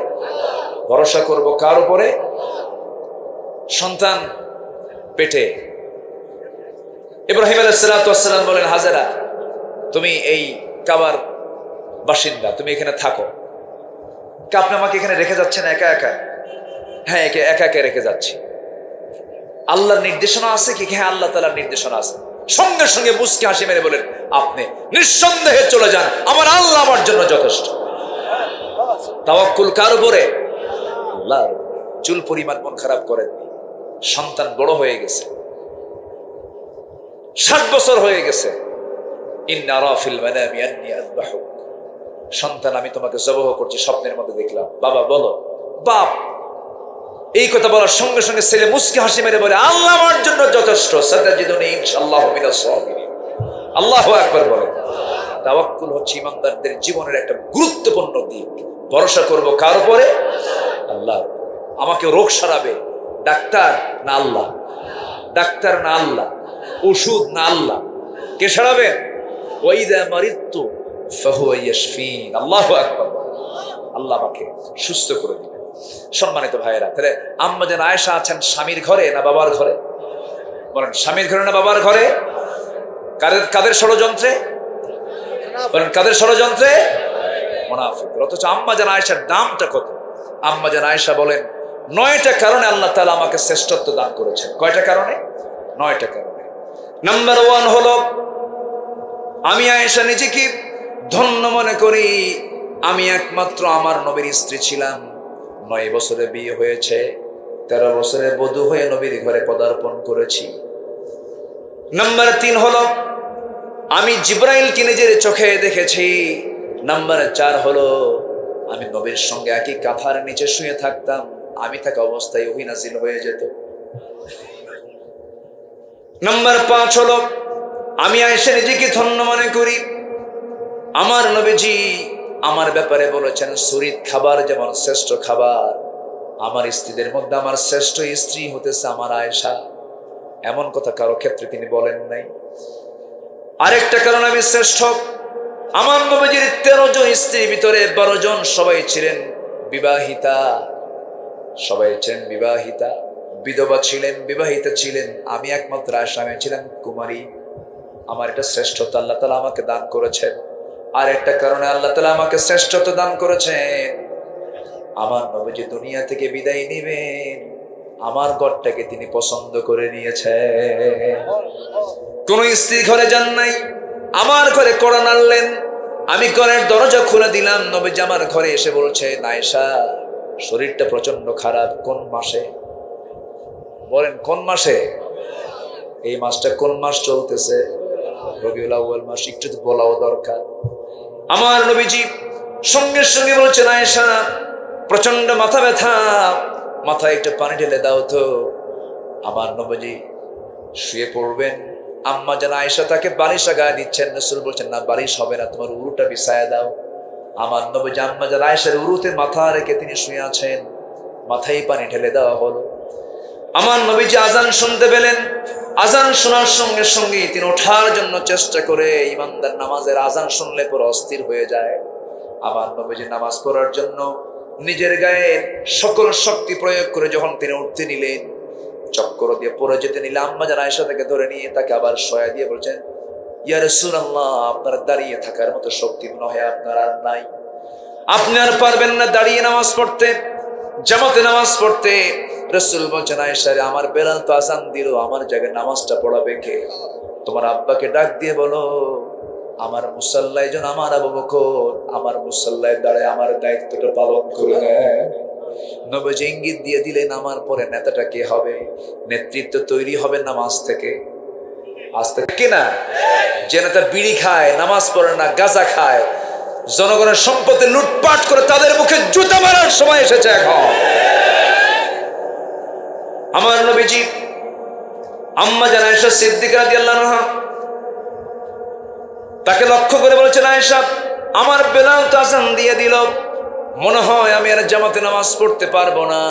ভরসা করব কার উপরে? সন্তান পেটে, ইব্রাহিম আলাইহিস সালাতু ওয়াস সালাম বলেন, হাজেরা তুমি এই কাবার বাসিন্দা, তুমি এখানে থাকো। আপনি আমাকে এখানে রেখে যাচ্ছেন একা একা? হ্যাঁ, একা একা রেখে যাচ্ছি। আল্লাহর নির্দেশনা আছে কি? হ্যাঁ, আল্লাহ তাআলার নির্দেশনা আছে। সঙ্গে সঙ্গে মুস্কি হাসি মেরে বলেন, আপনি নিঃসন্দেহে চলে যান, আমার আল্লাহ আমার জন্য যথেষ্ট। তাওয়াক্কুল কার উপরে? আল্লাহর। চুল পরিমাণ মন খারাপ করেন, সন্তান বড় হয়ে গেছে, 60 বছর হয়ে গেছে। ইন্না আরা ফিল মানামি আন্নী আযবাহুক, সন্তান আমি তোমাকে জবাহ করছি, স্বপ্নের মধ্যে দেখলাম। বাবা বলো, বাপ এই কথা বলার সঙ্গে সঙ্গে ছেলে মুস্কি হাসি মেরে বলে, আল্লাহ আমার জন্য যথেষ্ট, সাতাজিদুনি ইনশাআল্লাহু মিনাস সাবিরিন। আল্লাহু আকবার বলেন। তাওয়াক্কুল হচ্ছে ইমানদারদের জীবনের একটা গুরুত্বপূর্ণ দিক। ভরসা করব কার উপরে? আল্লাহ। আমাকে রোগ সারাবে ডাক্তার না আল্লাহ? ডাক্তার না আল্লাহ? ওষুধ না আল্লাহ? কে সারাবেন? ওয়াইদা মারিদতু ফাহুয়া ইয়াশফিন। আল্লাহু আকবার। আল্লাহ আমাকে সুস্থ করে দিবেন। সম্মানিত ভাইয়েরা, তাহলে আম্মা জান আয়েশা আছেন স্বামীর ঘরে না বাবার ঘরে? বলেন, স্বামীর ঘরে না বাবার ঘরে? কাদের ষড়যন্ত্রে? বলেন, কাদের ষড়যন্ত্রে? মুনাফিকদের। অথচ আম্মা জান আয়েশার দামটা কত? আম্মা জান আয়েশা বলেন, 9টা কারণে আল্লাহ তাআলা আমাকে শ্রেষ্ঠত্ব দান করেছেন। কয়টা কারণে? 9টা কারণে। নাম্বার 1 হলো, আমি আয়েশা নিজেকে ধন্য মনে করি, আমি একমাত্র আমার নবীর স্ত্রী ছিলাম। 9 বছরে বিয়ে হয়েছে, 13 বছরের বধূ হয়ে নবীর ঘরে পদার্পণ করেছি। নাম্বার 3 হলো আমি জিব্রাইলকে নিজের চোখে দেখেছি। নাম্বার 4 হলো আমি নবীর সঙ্গে একই কাঁথার নিচে শুয়ে থাকতাম, আমি থাকা অবস্থায় ওহী নাযিল হয়ে যেত। নাম্বার 5 হলো আমি আয়েশা নিজেকে ধন্য মনে করি। আমার নবীজি আমার ব্যাপারে বলেছেন সুরিত খাবার যেমন শ্রেষ্ঠ খাবার, আমার স্ত্রীদের মধ্যে আমার শ্রেষ্ঠ স্ত্রী হতেছে আমার আয়েশা। এমন কথা কারো ক্ষেত্রে তিনি বলেন নাই। আরেকটা কারণ আমি শ্রেষ্ঠ, আমার নবীজির 13 জন স্ত্রীর ভিতরে 12 জন সবাই ছিলেন বিবাহিতা, সবাই ছিলেন বিবাহিতা, বিধবা ছিলেন, বিবাহিতা ছিলেন। আমি একমাত্র আয়েশা, আমি ছিলাম কুমারী। আমার এটা শ্রেষ্ঠতা আল্লাহ তাআলা আমাকে দান করেছেন। আর একটা কারণে আল্লাহ তাআলা আমাকে শ্রেষ্ঠত্ব দান করেছেন, আমার নবীজি দুনিয়া থেকে বিদায় নেবেন, আমার ঘরটাকে তিনি পছন্দ করে নিয়েছেন। কোন স্ত্রী ঘরে যান নাই, আমার ঘরে কড়া নাড়লেন, আমি ঘরের দরজা খুলে দিলাম, নবীজি আমার ঘরে এসে বলছেন আয়েশা শরীরটা প্রচন্ড খারাপ। কোন মাসে বলেন, কোন মাসে? এই মাসটা কোন মাস চলতেছে? রবিউল আউয়াল মাস। একটু তো বলাও দরকার। আমার নবীজি সঙ্গে সঙ্গে বলছেন আয়েশা প্রচন্ড মাথা ব্যথা, মাথায় একটু পানি ঢেলে দাও তো। আমার নবীজি শুয়ে পড়বেন, আম্মা জান আয়েশা তাকে বালিশ গায়ে দিচ্ছেন। রাসূল বলছেন না বালিশ হবে না, তোমার উরুটা বিছায়া দাও। আমার নবীজি আম্মা জান আয়েশার উরুতে মাথা রেখে তিনি শুয়ে আছেন, মাথায় পানি ঢেলে দেওয়া হলো। আমার নবীজি আজান শুনতে পেলেন, আজান শোনার সঙ্গে সঙ্গে তিনি ওঠার জন্য চেষ্টা করে, ইমানদার নামাজের আজান শুনলে পরে অস্থির হয়ে যায়। আমার নবীজি নামাজ পড়ার জন্য নিজের গায়ে সকল শক্তি প্রয়োগ করে যখন তিনি উঠতে নিলেন, চক্কর দিয়ে পড়ে যেতে নিলে আম্মা জান আয়েশা তাকে ধরে নিয়ে তাকে আবার শোয়া দিয়ে বলছেন ইয়া রাসূলুল্লাহ আপনার দাঁড়িয়ে থাকার মতো শক্তি মনে হয় আপনার আর নাই, আপনি আর পারবেন না দাঁড়িয়ে নামাজ পড়তে, জামাতে নামাজ পড়তে। রাসূল বলছেন আয়েশা আমার বেলাল তো আজান দিল, আমার জায়গায় নামাজটা পড়াবে কে? তোমার আব্বাকে ডাক দিয়ে বলো আমার মুসাল্লায় যেন আমার আবু বকর আমার মুসাল্লায় দাঁড়ায় আমার দায়িত্বটা পালন করবে। নবীজি ইঙ্গিত দিয়ে দিলেন আমার পরে নেতাটা কে হবে? নেতৃত্ব তৈরি হবে নামাজ থেকে। আজ থেকে না যে নেতা বিড়ি খায়, নামাজ পড়ে না, গাঁজা খায়, জনগণের সম্পত্তি লুটপাট করে, তাদের মুখে জুতা মারার সময় এসেছে এখন। আমার নবীজি আম্মা জান আয়েশা সিদ্দিকা রাদিয়াল্লাহু আনহা তাকে লক্ষ্য করে বলেছেন আয়েশা আমার বেলাল তো আজান দিয়ে দিল, মনে হয় আমি আর জামাতে নামাজ পড়তে পারবো না,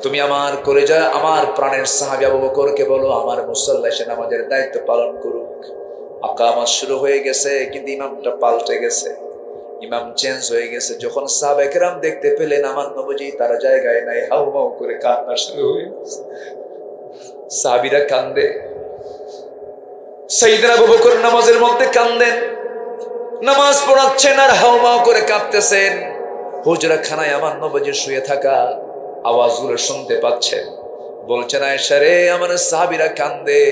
তুমি আমার কলেজা আমার প্রাণের সাহাবী আবু বকরকে বলো আমার মুসাল্লায় সে নামাজের দায়িত্ব পালন করুক। আকামাত শুরু হয়ে গেছে, কিন্তু ইমামটা পাল্টে গেছে, ইমাম চেঞ্জ হয়ে গেছে। যখন সাহাবায়ে কেরাম দেখতে পেলেন আমার নবীজি তার জায়গায় নাই, হাউমাউ করে কান্না শুরু হয়ে গেছে। সাহাবীরা কান্দে, সাইয়েদনা আবু বকর নামাজের মধ্যে কান্দেন, নামাজ পড়াচ্ছেন আর হাউমাউ করে কাঁদতেছেন। হুজরা খানায় আমার নবীজি শুয়ে থাকা আওয়াজগুলো শুনতে পাচ্ছেন। বলছেন আয়েশা রে আমার সাহাবীরা কান্দে,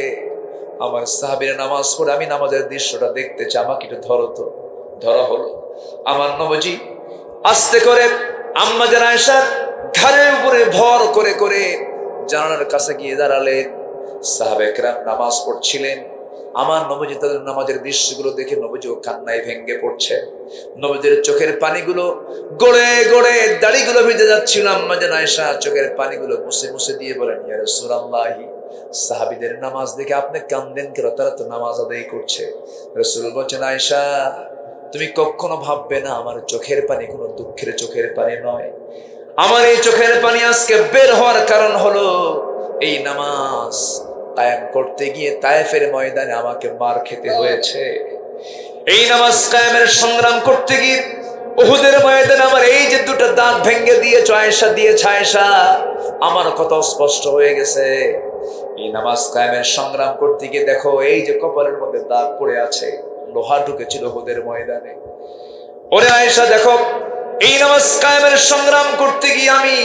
আমার সাহাবীরা নামাজ পড়ে, আমি নামাজের দৃশ্যটা দেখতে চাই, আমাকে একটু ধরো তো। ধরা হলো। আমার নবীজি আস্তে করে আম্মা জান আয়েশার ঘাড়ের উপরে ভর করে করে জানালার কাছে গিয়ে দাঁড়ালেন। সাহাবায়ে কেরাম নামাজ পড়ছিলেন, আমার নবীজি তাদের নামাজের দৃশ্যগুলো দেখে নবীজি কান্নায় ভেঙে পড়ছে। নবীজির চোখের পানিগুলো গড়ে গড়ে দাড়িগুলো ভিজে যাচ্ছিল। আম্মা জান আয়েশা চোখের পানিগুলো মুছে মুছে দিয়ে বলেন ইয়া রাসূলুল্লাহ সাহাবীদের নামাজ দেখে আপনি কান্দেন কেন? তারা তো নামাজ আদায় করছে। রাসূল বলেন আয়েশা তুমি কখনো ভাববে না আমার চোখের পানি কোনো দুঃখের চোখের পানি নয়। আমার এই চোখের পানি আজকে বের হওয়ার কারণ হলো এই নামাজ কায়েম করতে গিয়ে তায়েফের ময়দানে আমাকে মার খেতে হয়েছে। এই নামাজ কায়েমের সংগ্রাম করতে গিয়ে উহুদের ময়দানে আমার এই যে দুটো দাঁত ভেঙে দিয়েছ আয়েশা, দিয়েছে আয়েশা, আমার কথা স্পষ্ট হয়ে গেছে। এই নামাজ কায়েমের সংগ্রাম করতে গিয়ে দেখো এই যে কপালের মধ্যে দাগ পড়ে আছে, লোহা ঢুকেছিল উহুদের ময়দানে। ওরে আয়েশা দেখো এই নামাজ কায়েমের সংগ্রাম করতে গিয়ে আমি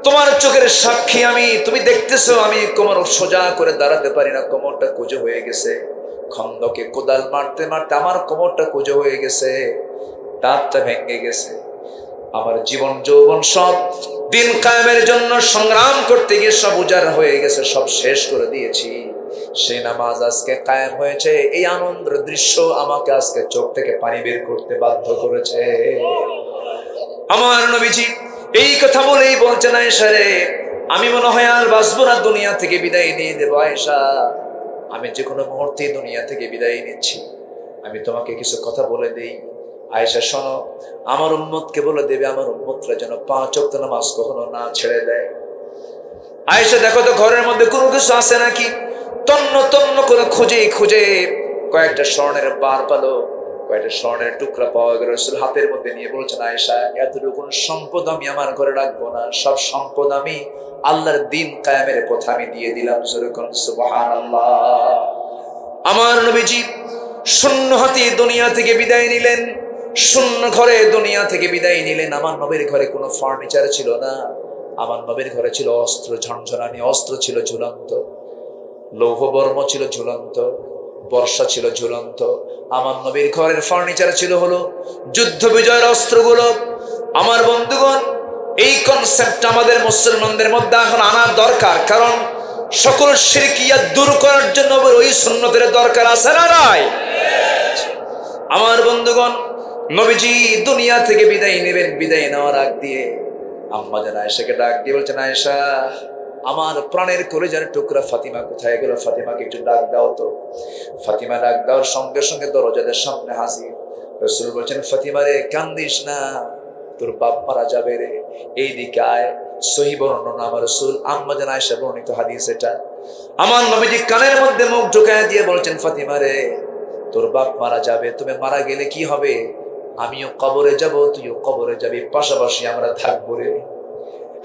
তোমার চোখের সাক্ষী, আমি তুমি দেখতেছো আমি কোমর সোজা করে দাঁড়াতে পারি না, কোমরটা কুঁজো হয়ে গেছে। খন্দকে কোদাল মারতে মারতে আমার কোমরটা কুঁজো হয়ে গেছে, দাঁতটা ভেঙে গেছে। আমার জীবন যৌবন সব দিন কায়েমের জন্য সংগ্রাম করতে গিয়ে সব উজাড় হয়ে গেছে, সব শেষ করে দিয়েছি। সেই নামাজ আজকে কায়েম হয়েছে, এই আনন্দের দৃশ্য আমাকে আজকে চোখ থেকে পানি বের করতে বাধ্য করেছে। আমার নবীজি এই কথা বলেই বলছেন, আয়েশা রে, আমি মনে হয় আর বাঁচবো না, দুনিয়া থেকে বিদায় নিয়ে দেবো। আয়েশা, আমি যে কোনো মুহূর্তে দুনিয়া থেকে বিদায় নিচ্ছি, আমি তোমাকে কিছু কথা বলে দেই। আয়েশা শোনো, আমার উম্মতকে বলে দেবে, আমার উম্মতরা যেন 5 ওয়াক্ত নামাজ কখনো না ছেড়ে দেয়। আয়েশা দেখো তো ঘরের মধ্যে কোনো কিছু আছে নাকি, তন্ন তন্ন করে খুঁজে খুঁজে কয়েকটা স্বর্ণের বার পালো, কয়েকটা স্বর্ণের টুকরা পাওয়া গেল। রাসূল হাতের মধ্যে নিয়ে বলছেন, আয়েশা, এতটুকু সম্পদ আমি আমার ঘরে রাখবো না, সব সম্পদ আমি আল্লাহর দিন কায়েমের পথে আমি দিয়ে দিলাম। সুবহানাল্লাহ। আমার নবীজি শূন্য হাতে দুনিয়া থেকে বিদায় নিলেন, শূন্য ঘরে দুনিয়া থেকে বিদায় নিলেন। আমার নবীর ঘরে কোনো ফার্নিচার ছিল না, আমার নবীর ঘরে ছিল অস্ত্র, ঝনঝনানি অস্ত্র ছিল ঝুলন্ত, লৌহ বর্ম ছিল ঝুলন্ত, বর্ষা ছিল ঝুলন্ত। আমার নবীর ঘরের ফার্নিচার ছিল হলো যুদ্ধ বিজয়ের অস্ত্রগুলো। আমার বন্ধুগণ, এই কনসেপ্ট আমাদের মুসলমানদের মধ্যে এখন আনা দরকার, কারণ সকল শিরকিয়াত দূর করার জন্য ওই সুন্নতের দরকার আছে না নাই? আমার বন্ধুগণ, নবীজি দুনিয়া থেকে বিদায় নেবেন, বিদায় নেওয়ার আগ দিয়ে আম্মা জান আয়েশাকে ডাক দিয়ে বলছেন, আয়েশা, আমার প্রাণের কলিজার টুকরা ফাতিমা কোথায় গেল? ফাতিমাকে একটু ডাক দাও তো। ফাতিমা ডাক দেওয়ার সঙ্গে সঙ্গে দরজাদের সামনে হাজির। রাসূল বলছেন, ফাতিমা রে, কান্দিস না, তোর বাপ মারা যাবে রে, এই দিকে আয়। সহিহ বর্ণনা আমার রাসূল আম্মা জান আয়েশা বর্ণিত হাদিস এটা। আমার নবীজি কানের মধ্যে মুখ ঢুকায় দিয়ে বলছেন, ফাতিমা রে, তোর বাপ মারা যাবে, তুমি মারা গেলে কি হবে? আমিও কবরে যাব, তুইও কবরে যাবি, পাশাপাশি আমরা থাকবো রে,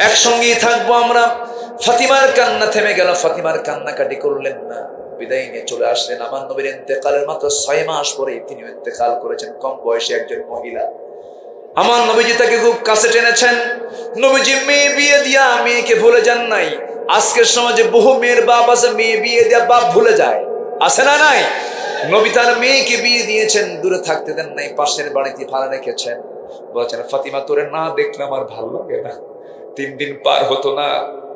একসঙ্গেই থাকবো আমরা। ফাতিমার কান্না থেমে গেল, ফাতিমার কান্নাকাটি করলেন না, বিদায় নিয়ে চলে আসলেন। আমার নবীর ইন্তেকালের মাত্র 6 মাস পরে তিনি ইন্তেকাল করেছেন, কম বয়সী একজন মহিলা। আমার নবীজি তাকে খুব কাছে টেনেছেন। নবীজি মেয়ে বিয়ে দিয়া মেয়েকে ভুলে যান নাই। আজকের সমাজে বহু মেয়ের বাপ আছে, মেয়ে বিয়ে দিয়া বাপ ভুলে যায়, আছে না নাই? নবী তার মেয়েকে বিয়ে দিয়েছেন, দূরে থাকতে দেন নাই, পাশের বাড়িতে ভাড়া রেখেছেন। বলছেন, ফাতিমা, তোরে না দেখলে আমার ভালো লাগে না। 3 দিন পার হতো না,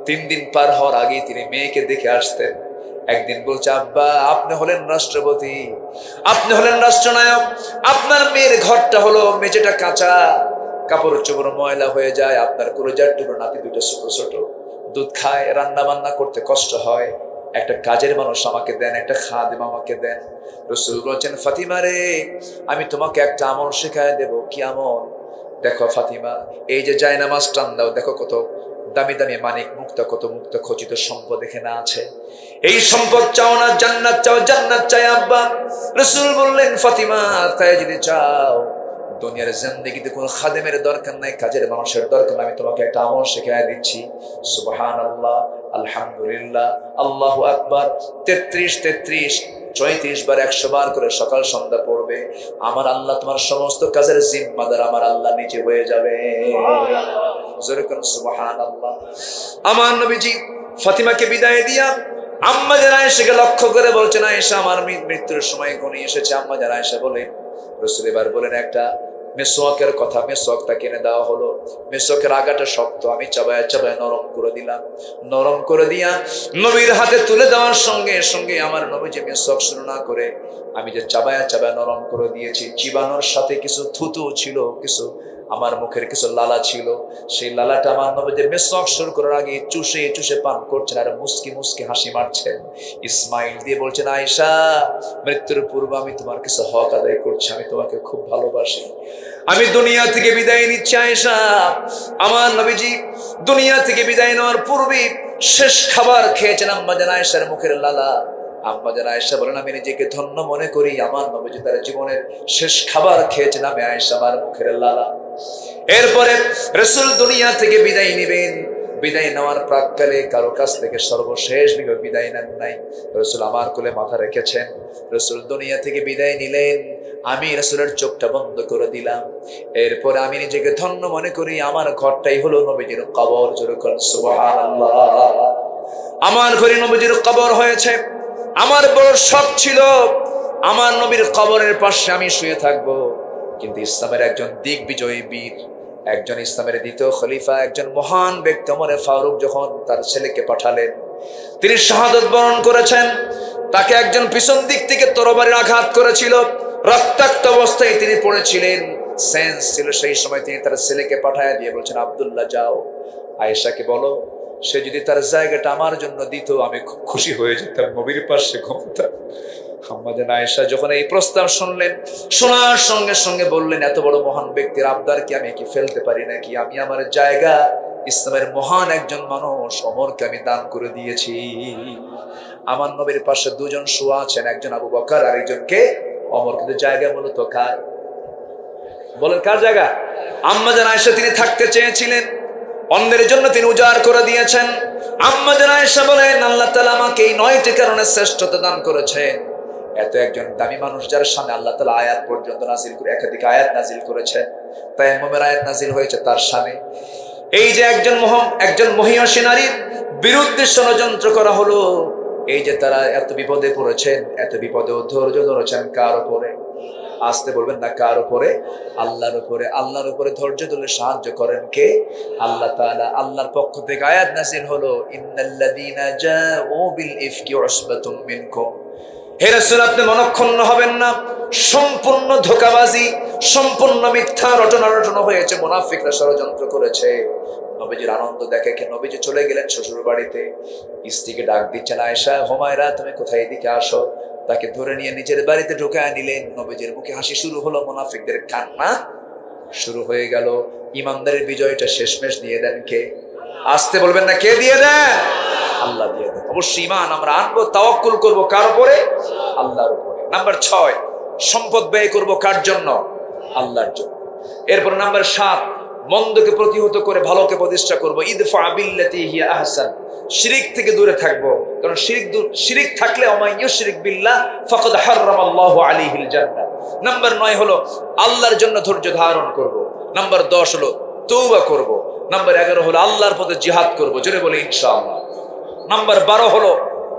3 দিন পার হওয়ার আগেই তিনি মেয়েকে দেখে আসতেন। একদিন বলছে, আব্বা, আপনি হলেন রাষ্ট্রপতি, আপনি হলেন রাষ্ট্রনায়ক, আপনার মেয়ের ঘরটা হলো মেঝেটা কাঁচা, কাপড় চোপড় ময়লা হয়ে যায়, আপনার কলিজার টুকরো নাতি দুটো ছোট ছোট, দুধ খায়, রান্না বান্না করতে কষ্ট হয়, একটা কাজের মানুষ আমাকে দেন, একটা খাদেম আমাকে দেন। রাসূল বলেছেন, ফাতিমা রে, আমি তোমাকে একটা আমল শেখায় দেব। কি আমল? দেখো ফাতিমা, এই যে জায়নামাজ টান দাও, দেখো কত দামি দামি মানিক মুক্তা, কত মুক্ত খচিত সম্পদ এখানে আছে। এই সম্পদ চাও না, জান্নাত চাও? জান্নাত চাই আব্বা। রাসূল বললেন, ফাতিমা, তাই যদি চাও, দুনিয়ার জিন্দেগিতে কোনো খাদেমের দরকার নাই, কাজের মানুষের দরকার নাই, আমি তোমাকে একটা আমল শেখায় দিচ্ছি। সুবহানাল্লাহ, আলহামদুলিল্লাহ, আল্লাহু আকবার 33 34 বার 100 বার করে সকাল সন্ধ্যা পড়বে। আমার আল্লাহ তোমার সমস্ত কাজের জিম্মাদার আমার আল্লাহ নিজে হয়ে যাবে। যেরকম সুবহানাল্লাহ। আমার নবীজি ফাতিমাকে বিদায় দিয়া আম্মা জান আয়েশাকে লক্ষ্য করে বলছেন, আয়েশা, আমার মৃত্যুর সময় ঘনিয়ে এসেছে। আম্মা জান আয়েশা বলে, রাসূল এবার বলেন একটা মেসওয়াকের কথা। মেসওয়াকটা কিনে দেওয়া হলো। মেসওয়াকের আগাটা শক্ত, আমি চাবায় চাবায় নরম করে দিলাম। নরম করে দিয়া নবীর হাতে তুলে দেওয়ার সঙ্গে সঙ্গে আমার নবী যে মেসওয়াক শুরু না করে আমি যে চাবায় চাবায় নরম করে দিয়েছি, চিবানোর সাথে কিছু থুতু ছিল, কিছু আমার মুখের কিছু লালা ছিল, সেই লালাটা আমার নবী যে মেসওয়াক শুরু করার আগে চুষে চুষে পান করছেন আর মুস্কি মুস্কি হাসি মারছেন, ইসমাইল দিয়ে বলছেন, আয়েশা, মৃত্যুর পূর্বে আমি তোমার কিছু হক আদায় করছি, আমি তোমাকে খুব ভালোবাসি, আমি দুনিয়া থেকে বিদায় নিচ্ছি। আয়েশা, আমার নবীজি দুনিয়া থেকে বিদায় নেওয়ার পূর্বে শেষ খাবার খেয়েছেন আম্মা জান আয়েশার মুখের লালা। আম্মা জান আয়েশা বলেন, আমি নিজেকে ধন্য মনে করি, আমার নবীজি তার জীবনের শেষ খাবার খেয়েছেন আমি আয়েশা আমার মুখের লালা। এরপরে রাসূল দুনিয়া থেকে বিদায় নেবেন। বিদায় নেওয়ার প্রাক্কালে কারো কাছ থেকে সর্বশেষ বিদায় নেন নাই, রাসূল আমার কোলে মাথা রেখেছেন। রাসূল দুনিয়া থেকে বিদায় নিলেন, আমি রাসূলের চোখটা বন্ধ করে দিলাম। এরপরে আমি নিজেকে ধন্য মনে করি, আমার ঘরটাই হলো নবীজির কবর। যেরকম সুবহানাল্লাহ, আমার ঘরে নবীজির কবর হয়েছে। আমার বড় শখ ছিল আমার নবীর কবরের পাশে আমি শুয়ে থাকবো, কিন্তু ইসলামের একজন দিগ্বিজয়ী বীর, একজন ইসলামের দ্বিতীয় খলিফা, একজন মহান ব্যক্তি ওমর ফারুক যখন তার ছেলেকে পাঠালেন, তিনি শাহাদাত বরণ করেছেন। তাকে একজন পিছন দিক থেকে তরবারির আঘাত করেছিল, রক্তাক্ত অবস্থায় তিনি পড়েছিলেন, সেন্স ছিল। সেই সময় তিনি তার ছেলেকে পাঠায় দিয়ে বলছেন, আব্দুল্লাহ যাও, আয়েশাকে বলো সে যদি তার জায়গাটা আমার জন্য দিত আমি খুব খুশি হয়ে যেতাম, নবীর পাশে ঘুমতাম। আম্মাজান আয়েশা যখন এই প্রস্তাব শুনলেন, শোনার সঙ্গে সঙ্গে বললেন, এত বড় মহান ব্যক্তির আবদার কি আমি কি ফেলতে পারি নাকি? আমি আমার জায়গা ইসলামের মহান একজন মানুষ ওমরকে আমি দান করে দিয়েছি। আমার নবীর পাশে দুজন শোয়া আছেন, একজন আবু বকর আর একজনকে ওমর। কিন্তু জায়গা মূলত কার? বলেন কার জায়গা? আম্মাজান আয়েশা তিনি থাকতে চেয়েছিলেন, অন্যের জন্য তিনি উজাড় করে দিয়েছেন। আম্মাজান আয়েশা বলেন, আল্লাহ তাআলা আমাকে এই 9টি কারণে শ্রেষ্ঠতা দান করেছেন। এত একজন দামি মানুষ যার সামনে আল্লাহ তাআলা আয়াত পর্যন্ত নাজিল করে, একাধিক আয়াত নাজিল করেছেন, তায়াম্মুমের আয়াত নাজিল হয়েছে তার সামনে। এই যে একজন মহিয়সী নারীর বিরুদ্ধে ষড়যন্ত্র করা হলো, এই যে তারা এত বিপদে পড়েছেন, এত বিপদেও ধৈর্য ধরেছেন কার উপরে? আসতে বলবেন না, কার উপরে? আল্লাহর উপরে। আল্লাহর উপরে ধৈর্য ধরে সাহায্য করেন কে? আল্লাহ তাআলা। আল্লাহর পক্ষ থেকে আয়াত নাযিল হলো, ইন্নাল্লাযীনা জাউ বিল ইফকি উসবাতুম মিনকুম। হে রাসূল, আপনি মনক্ষুণ্ণ হবেন না। সম্পূর্ণ ধোঁকাবাজি, সম্পূর্ণ মিথ্যা রটনা হয়েছে, মুনাফিকরা ষড়যন্ত্র করেছে। নবীজির আনন্দ দেখে কে নবীজি চলে গেলেন শ্বশুর বাড়িতে, স্ত্রীকে ডাক দিচ্ছেন, আয়েশা, হুমায়রা তুমি কোথায়, এদিকে আসো। তাকে ধরে নিয়ে নিজের বাড়িতে ঢুকায় নিলেন। নবীজির মুখে হাসি শুরু হলো, মুনাফিকদের কান্না শুরু হয়ে গেল। ইমানদারের বিজয়টা শেষমেশ দিয়ে দেন কে? আসতে বলবেন না, কে দিয়ে দেন? আল্লাহ দিয়ে দেন। অবশ্যই ঈমান আমরা আনবো, তাওয়াক্কুল করব কার উপরে? আল্লাহর উপরে। নাম্বার 6, সম্পদ ব্যয় করব কার জন্য? আল্লাহর জন্য। এরপর নাম্বার 7, মন্দকে প্রতিহত করে ভালোকে প্রতিষ্ঠা করব। ইদফা বিল্লাতি হিয়া আহসান, শিরিক থেকে দূরে থাকবো, কারণ শিরিক থাকলে ওমাই ইউশরিক বিল্লাহ ফাকাদ হারামাল্লাহু আলাইহিল জান্নাহ। নাম্বার 9 হলো আল্লাহর জন্য ধৈর্য ধারণ করব। নাম্বার 10 হলো তওবা করব। নাম্বার 11 হলো আল্লাহর পথে জিহাদ করব, জোরে বলে ইনশাআল্লাহ। নাম্বার 12 হলো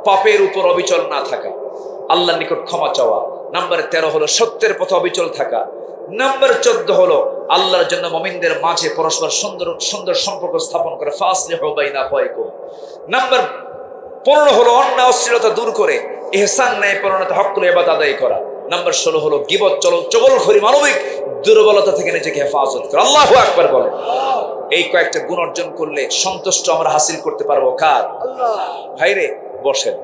পাপের উপর অবিচল না থাকা, আল্লাহর নিকট ক্ষমা চাওয়া। নাম্বার 13 হলো সত্যের পথে অবিচল থাকা। নাম্বার 14 হলো আল্লাহর জন্য মুমিনদের মাঝে পরস্পর সুন্দর সম্পর্ক স্থাপন করে, ফাসলিহু বাইনা আখাওয়াইকুম। নাম্বার 15 হলো অন্যায় অশ্লীলতা দূর করে ইহসান ন্যায়পরায়ণতা হক্কুল ইবাদত আদায় করা। নাম্বার 16 হলো গীবত, চগলখড়ি, মানবিক দুর্বলতা থেকে নিজেকে হেফাজত করা। আল্লাহু আকবার বলেন। এই কয়েকটা গুণ অর্জন করলে সন্তুষ্ট আমরা হাসিল করতে পারবো কার? আল্লাহ। ভাইরে বসেন।